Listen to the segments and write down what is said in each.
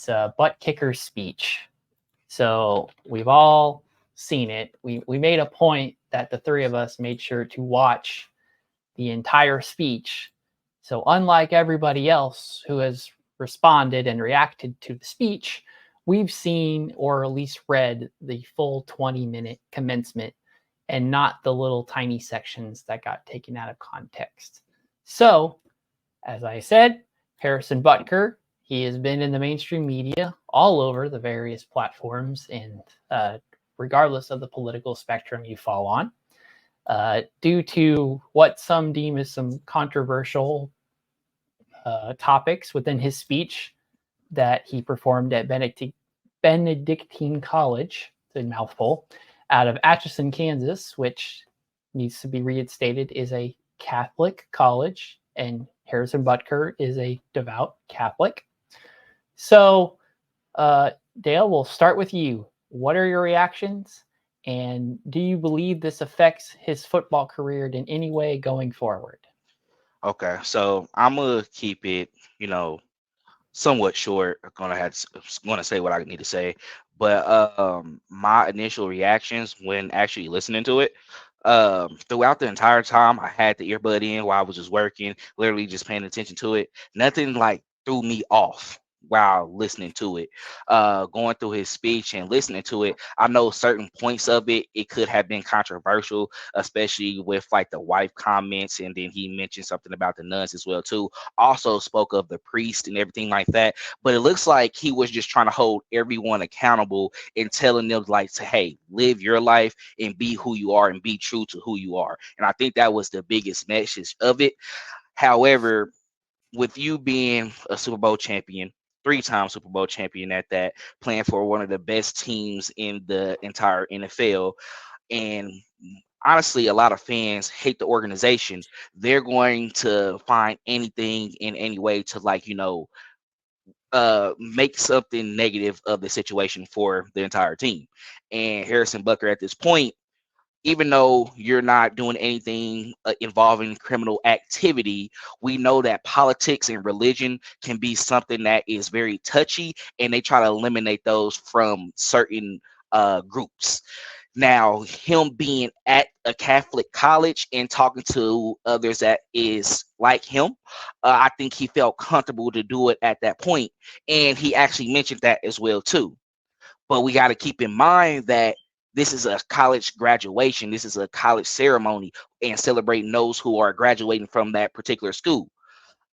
butt kicker speech. So we've all seen it. We made a point that the three of us made sure to watch the entire speech. So unlike everybody else who has responded and reacted to the speech, we've seen or at least read the full 20-minute commencement and not the little tiny sections that got taken out of context. So, as I said, Harrison Butker, he has been in the mainstream media all over the various platforms and regardless of the political spectrum you fall on, due to what some deem as some controversial topics within his speech that he performed at Benedictine College, it's a mouthful, out of Atchison, Kansas, which needs to be reinstated is a Catholic college, and Harrison Butker is a devout Catholic. So, Dale, we'll start with you. What are your reactions? And do you believe this affects his football career in any way going forward? Okay, so I'm gonna keep it, somewhat short. I'm gonna say what I need to say, but my initial reactions when actually listening to it, throughout the entire time I had the earbud in while I was just working, literally just paying attention to it. Nothing like threw me off while listening to it. Going through his speech and listening to it, I know certain points of it could have been controversial, especially with like the wife comments, and then he mentioned something about the nuns as well too. Also spoke of the priest and everything like that. But it looks like he was just trying to hold everyone accountable and telling them like to, hey, live your life and be who you are and be true to who you are. And I think that was the biggest message of it. However, with you being a Super Bowl champion, three-time Super Bowl champion at that, playing for one of the best teams in the entire NFL, and honestly, a lot of fans hate the organization. They're going to find anything in any way to make something negative of the situation for the entire team. And Harrison Butker at this point, even though you're not doing anything involving criminal activity, we know that politics and religion can be something that is very touchy, and they try to eliminate those from certain groups. Now, him being at a Catholic college and talking to others that is like him, I think he felt comfortable to do it at that point, and he actually mentioned that as well too. But we got to keep in mind that this is a college graduation. This is a college ceremony and celebrating those who are graduating from that particular school.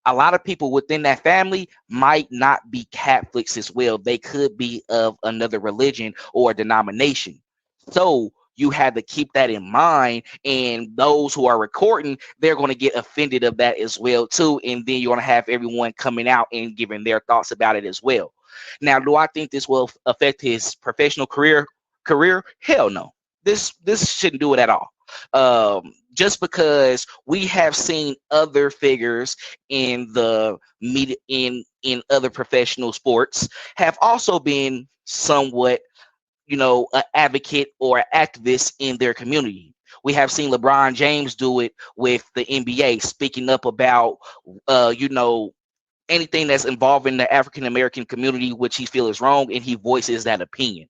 A lot of people within that family might not be Catholics as well. They could be of another religion or denomination. So you have to keep that in mind. And those who are recording, they're going to get offended of that as well too. And then you're going to have everyone coming out and giving their thoughts about it as well. Now, do I think this will affect his professional career? Hell no. This shouldn't do it at all. Just because we have seen other figures in the media in other professional sports have also been somewhat, an advocate or activist in their community. We have seen LeBron James do it with the NBA, speaking up about, anything that's involving the African American community, which he feels is wrong, and he voices that opinion.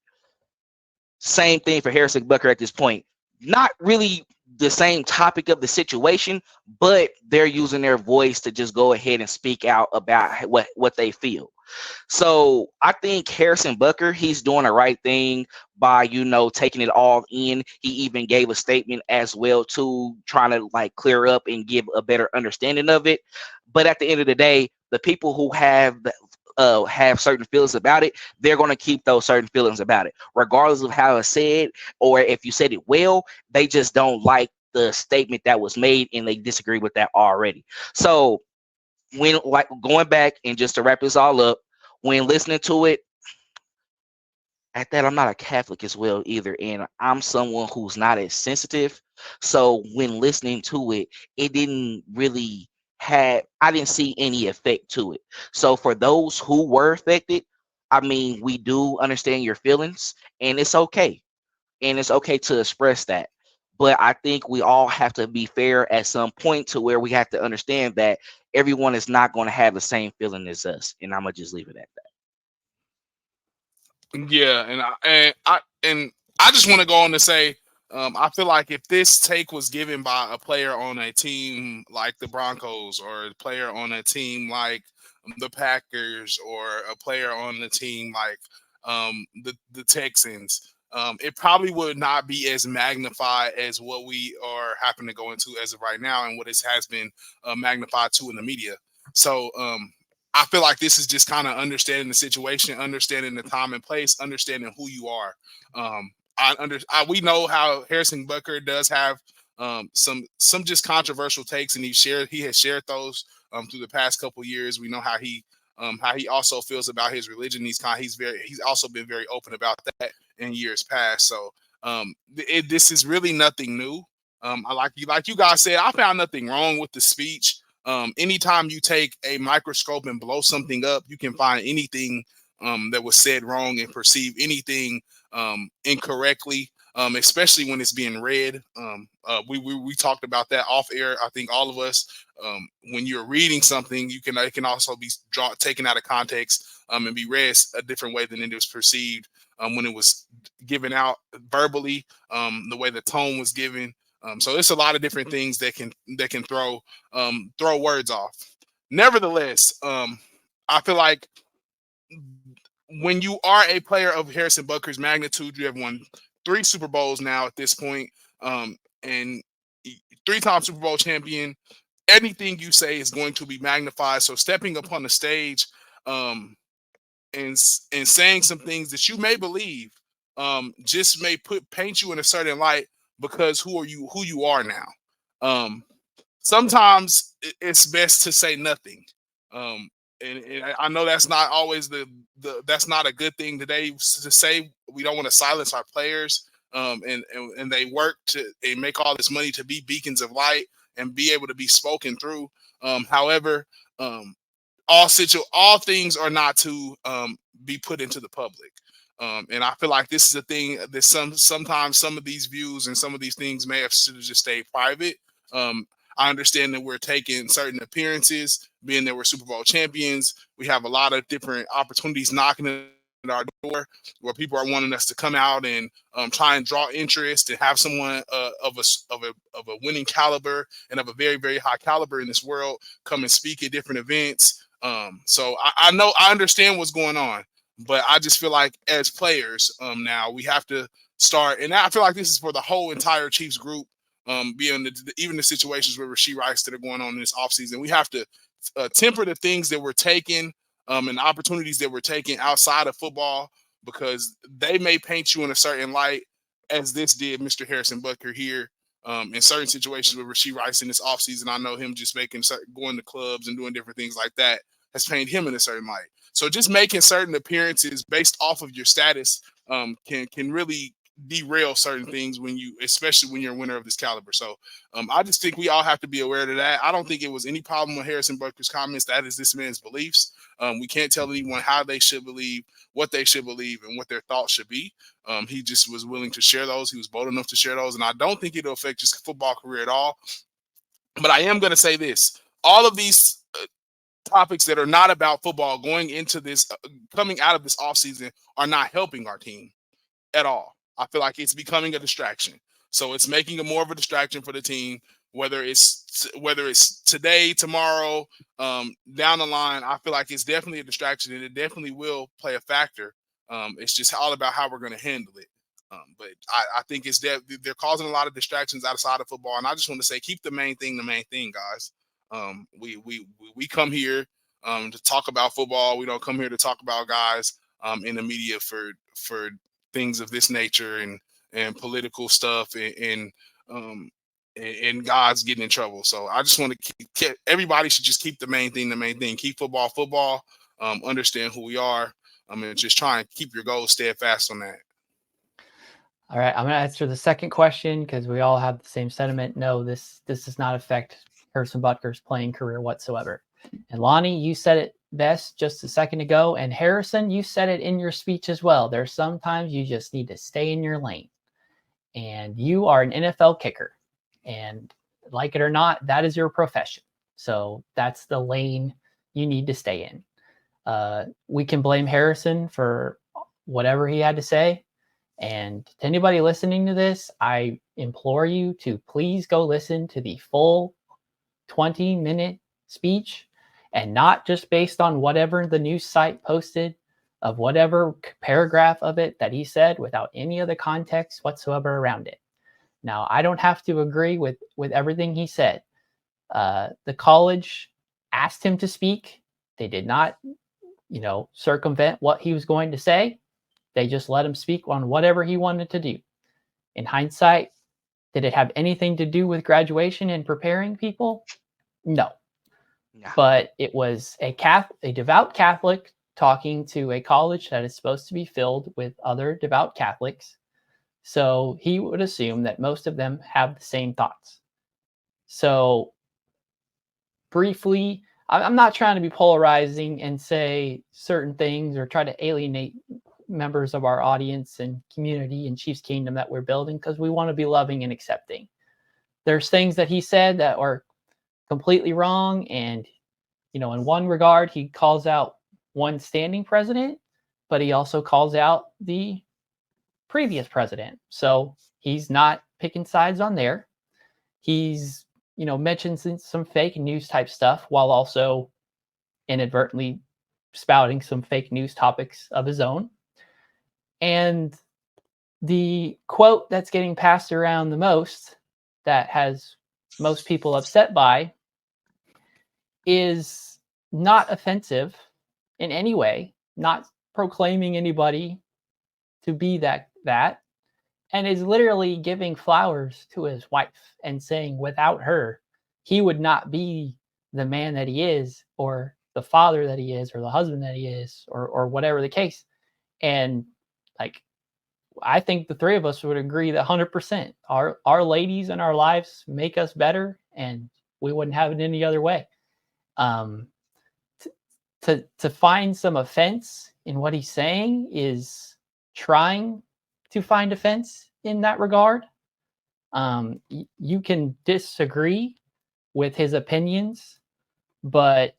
Same thing for Harrison Butker at this point. Not really the same topic of the situation, but they're using their voice to just go ahead and speak out about what they feel. So I think Harrison Butker, he's doing the right thing by, taking it all in. He even gave a statement as well to trying to like clear up and give a better understanding of it. But at the end of the day, the people who have certain feelings about it, they're going to keep those certain feelings about it, regardless of how it's said, or if you said it well, they just don't like the statement that was made and they disagree with that already. So when like going back and just to wrap this all up, when listening to it, at that I'm not a Catholic as well either, and I'm someone who's not as sensitive. So when listening to it, it didn't really I didn't see any effect to it. So for those who were affected, I mean, we do understand your feelings, and it's okay. And it's okay to express that. But I think we all have to be fair at some point to where we have to understand that everyone is not going to have the same feeling as us. And I'm gonna just leave it at that. Yeah, and I just want to go on to say, I feel like if this take was given by a player on a team like the Broncos, or a player on a team like the Packers, or a player on the team like the Texans, it probably would not be as magnified as what we are happen to go into as of right now, and what it has been magnified to in the media. So I feel like this is just kind of understanding the situation, understanding the time and place, understanding who you are. We know how Harrison Butker does have some just controversial takes, and he has shared those through the past couple years. We know how he also feels about his religion. He's also been very open about that in years past. So this is really nothing new. I like you guys said, I found nothing wrong with the speech. Anytime you take a microscope and blow something up, you can find anything that was said wrong and perceive anything incorrectly, especially when it's being read. We talked about that off air. I think all of us, when you're reading something, it can also be taken out of context and be read a different way than it was perceived when it was given out verbally, the way the tone was given. So there's a lot of different things that can throw words off. Nevertheless, I feel like when you are a player of Harrison Butker's magnitude, you have won 3 Super Bowls now at this point, and 3-time Super Bowl champion. Anything you say is going to be magnified. So stepping up on the stage and saying some things that you may believe just may paint you in a certain light, because who you are now. Sometimes it's best to say nothing. And I know that's not always that's not a good thing today to say. We don't want to silence our players, and they work and make all this money to be beacons of light and be able to be spoken through. However, all things are not to be put into the public. And I feel like this is a thing that sometimes some of these views and some of these things may have should have just stayed private. I understand that we're taking certain appearances, being that we're Super Bowl champions. We have a lot of different opportunities knocking at our door, where people are wanting us to come out and try and draw interest and have someone of a winning caliber and of a very, very high caliber in this world come and speak at different events. So I understand what's going on, but I just feel like as players, now we have to start, and I feel like this is for the whole entire Chiefs group. Even the situations where Rashee Rice that are going on in this offseason, we have to temper the things that we're taking and opportunities that we're taking outside of football, because they may paint you in a certain light, as this did Mr. Harrison Butker here. In certain situations with Rashee Rice in this offseason, I know him just going to clubs and doing different things like that has painted him in a certain light. So just making certain appearances based off of your status can really derail certain things especially when you're a winner of this caliber. So I just think we all have to be aware of that. I don't think it was any problem with Harrison Butker's comments. That is this man's beliefs. We can't tell anyone how they should believe, what they should believe, and what their thoughts should be. He just was willing to share those. He was bold enough to share those, and I don't think it'll affect his football career at all. But I am going to say this: all of these topics that are not about football going into this, coming out of this offseason, are not helping our team at all. I feel like it's becoming a distraction. So it's making it more of a distraction for the team, whether it's today, tomorrow, down the line. I feel like it's definitely a distraction, and it definitely will play a factor. It's just all about how we're going to handle it. But I think they're causing a lot of distractions outside of football, and I just want to say, keep the main thing, guys. We come here to talk about football. We don't come here to talk about guys in the media for things of this nature and political stuff and guys getting in trouble. So I just want to everybody should just keep the main thing. Keep football. Understand who we are. And just try and keep your goals steadfast on that. All right, I'm going to answer the second question because we all have the same sentiment. No, this does not affect Harrison Butker's playing career whatsoever. And Lonnie, you said it best just a second ago. And Harrison, you said it in your speech as well. There's sometimes you just need to stay in your lane. And you are an NFL kicker. And like it or not, that is your profession. So that's the lane you need to stay in. We can blame Harrison for whatever he had to say. And to anybody listening to this, I implore you to please go listen to the full 20-minute speech, and not just based on whatever the news site posted of whatever paragraph of it that he said without any other context whatsoever around it. Now, I don't have to agree with everything he said. The college asked him to speak. They did not, circumvent what he was going to say. They just let him speak on whatever he wanted to do. In hindsight, did it have anything to do with graduation and preparing people? No. But it was a devout Catholic talking to a college that is supposed to be filled with other devout Catholics. So he would assume that most of them have the same thoughts. So briefly, I'm not trying to be polarizing and say certain things or try to alienate members of our audience and community and Chiefs Kingdom that we're building, because we want to be loving and accepting. There's things that he said that are completely wrong, and in one regard he calls out one standing president, but he also calls out the previous president, so he's not picking sides on there. He's mentioned some fake news type stuff while also inadvertently spouting some fake news topics of his own. And the quote that's getting passed around the most, that has most people upset by, is not offensive in any way, not proclaiming anybody to be that, and is literally giving flowers to his wife and saying without her, he would not be the man that he is, or the father that he is, or the husband that he is, or whatever the case. And I think the three of us would agree that 100% our ladies in our lives make us better, and we wouldn't have it any other way. To find some offense in what he's saying is trying to find offense in that regard. You can disagree with his opinions, but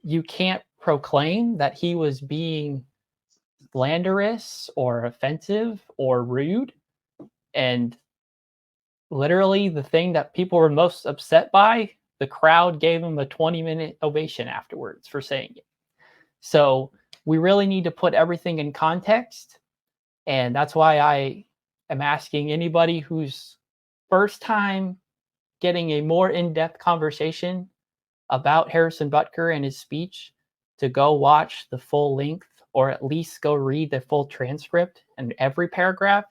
you can't proclaim that he was being slanderous or offensive or rude. And literally the thing that people were most upset by, the crowd gave him a 20-minute ovation afterwards for saying it. So we really need to put everything in context. And that's why I am asking anybody who's first time getting a more in-depth conversation about Harrison Butker and his speech to go watch the full length, or at least go read the full transcript and every paragraph,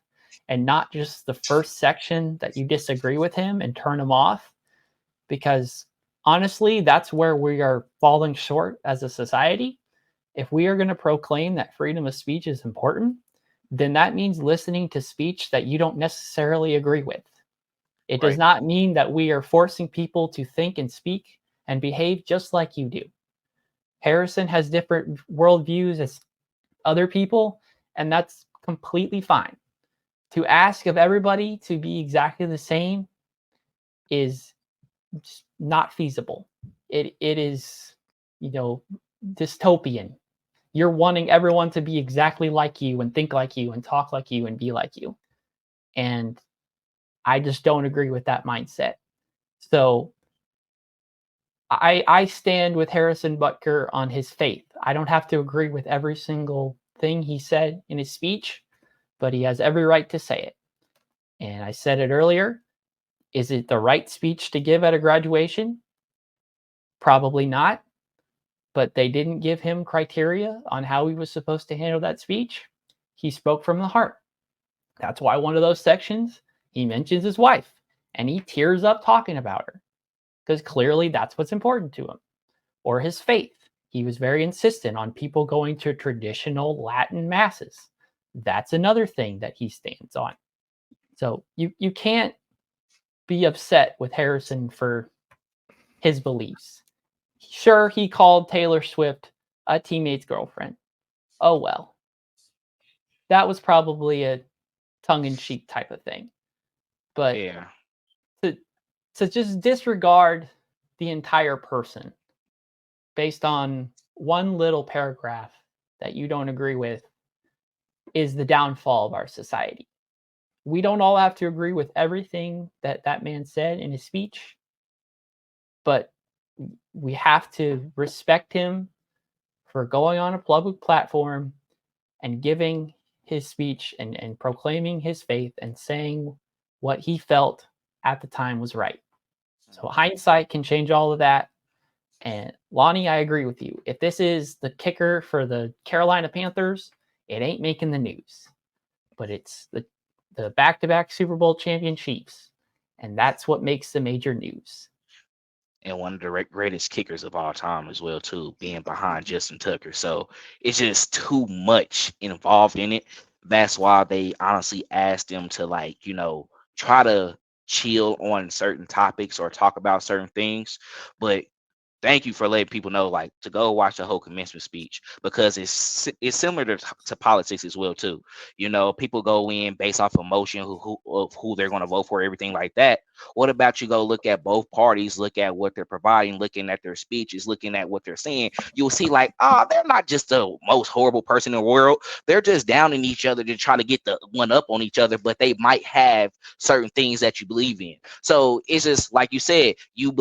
and not just the first section that you disagree with him and turn him off. Because honestly, that's where we are falling short as a society. If we are going to proclaim that freedom of speech is important, then that means listening to speech that you don't necessarily agree with. It does not mean that we are forcing people to think and speak and behave just like you do. Harrison has different worldviews as other people, and that's completely fine. To ask of everybody to be exactly the same is just not feasible. It is, dystopian. You're wanting everyone to be exactly like you and think like you and talk like you and be like you. And I just don't agree with that mindset. So I stand with Harrison Butker on his faith. I don't have to agree with every single thing he said in his speech, but he has every right to say it. And I said it earlier. Is it the right speech to give at a graduation? Probably not. But they didn't give him criteria on how he was supposed to handle that speech. He spoke from the heart. That's why one of those sections, he mentions his wife and he tears up talking about her, because clearly that's what's important to him. Or his faith. He was very insistent on people going to traditional Latin masses. That's another thing that he stands on. So you can't be upset with Harrison for his beliefs. Sure, he called Taylor Swift a teammate's girlfriend. Oh well. That was probably a tongue-in-cheek type of thing. But Yeah. to just disregard the entire person based on one little paragraph that you don't agree with is the downfall of our society. We don't all have to agree with everything that that man said in his speech, but we have to respect him for going on a public platform and giving his speech and proclaiming his faith and saying what he felt at the time was right. So hindsight can change all of that. And Lonnie, I agree with you. If this is the kicker for the Carolina Panthers, it ain't making the news. But it's the back-to-back Super Bowl champion Chiefs. And that's what makes the major news. And one of the greatest kickers of all time as well, too, being behind Justin Tucker. So it's just too much involved in it. That's why they honestly asked him to, like, you know, try to chill on certain topics or talk about certain things. But thank you for letting people know, like, to go watch the whole commencement speech, because it's similar to politics as well too. You know, people go in based off emotion, who they're going to vote for, everything like that. What about you go look at both parties, look at what they're providing, looking at their speeches, looking at what they're saying? You'll see, like, they're not just the most horrible person in the world. They're just downing each other to try to get the one up on each other, but they might have certain things that you believe in. So it's just like you said, you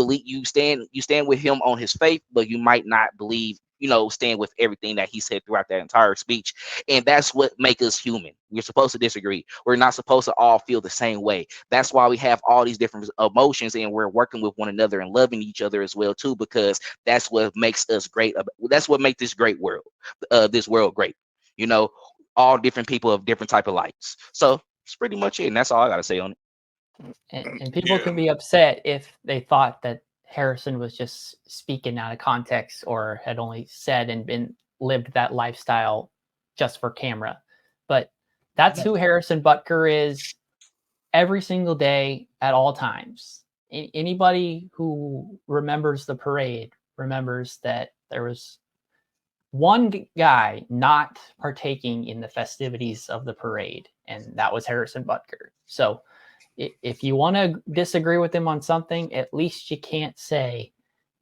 stand with him on his faith, but you might not believe, you know, stand with everything that he said throughout that entire speech. And that's what makes us human. We're supposed to disagree. We're not supposed to all feel the same way. That's why we have all these different emotions, and we're working with one another and loving each other as well too, because that's what makes us great. That's what makes this great world, this world great. You know, all different people of different type of lights. So it's pretty much it. And that's all I got to say on it. And people can be upset if they thought that Harrison was just speaking out of context or had only said and lived that lifestyle just for camera. But that's who Harrison Butker is every single day at all times. Anybody who remembers the parade remembers that there was one guy not partaking in the festivities of the parade, and that was Harrison Butker. So if you want to disagree with him on something, at least you can't say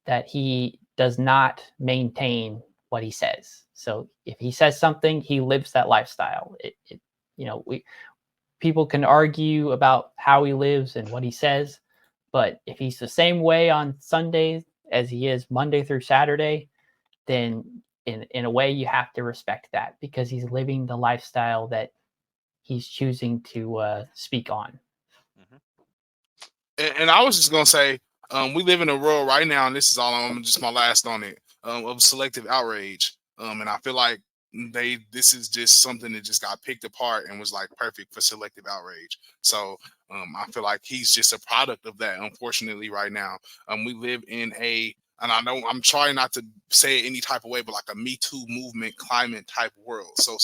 that he does not maintain what he says. So if he says something, he lives that lifestyle. People can argue about how he lives and what he says, but if he's the same way on Sundays as he is Monday through Saturday, then in a way you have to respect that, because he's living the lifestyle that he's choosing to speak on. And I was just gonna say, we live in a world right now, and this is all just my last on it, of selective outrage. And I feel like this is just something that just got picked apart and was like perfect for selective outrage. So I feel like he's just a product of that, unfortunately, right now. We live in and I know I'm trying not to say it any type of way, but like a Me Too movement climate type world. So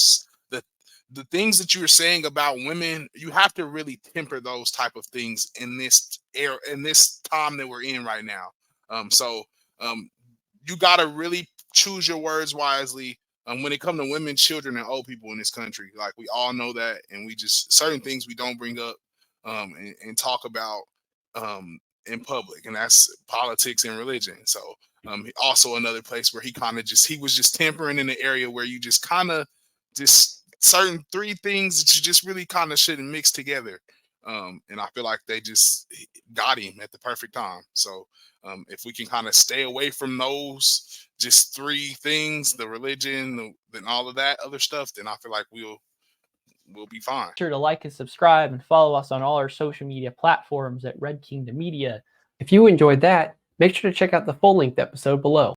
the things that you were saying about women, you have to really temper those type of things in this era, in this time that we're in right now. You got to really choose your words wisely when it comes to women, children, and old people in this country. Like, we all know that, and we just, certain things we don't bring up and talk about in public, and that's politics and religion. So also another place where he was just tempering in the area where you just kind of just certain three things that you just really kind of shouldn't mix together. And I feel like they just got him at the perfect time. So if we can kind of stay away from those just three things, the religion, and all of that other stuff, then I feel like we'll be fine. Be sure to like and subscribe and follow us on all our social media platforms at Red Kingdom Media. If you enjoyed that, make sure to check out the full-length episode below.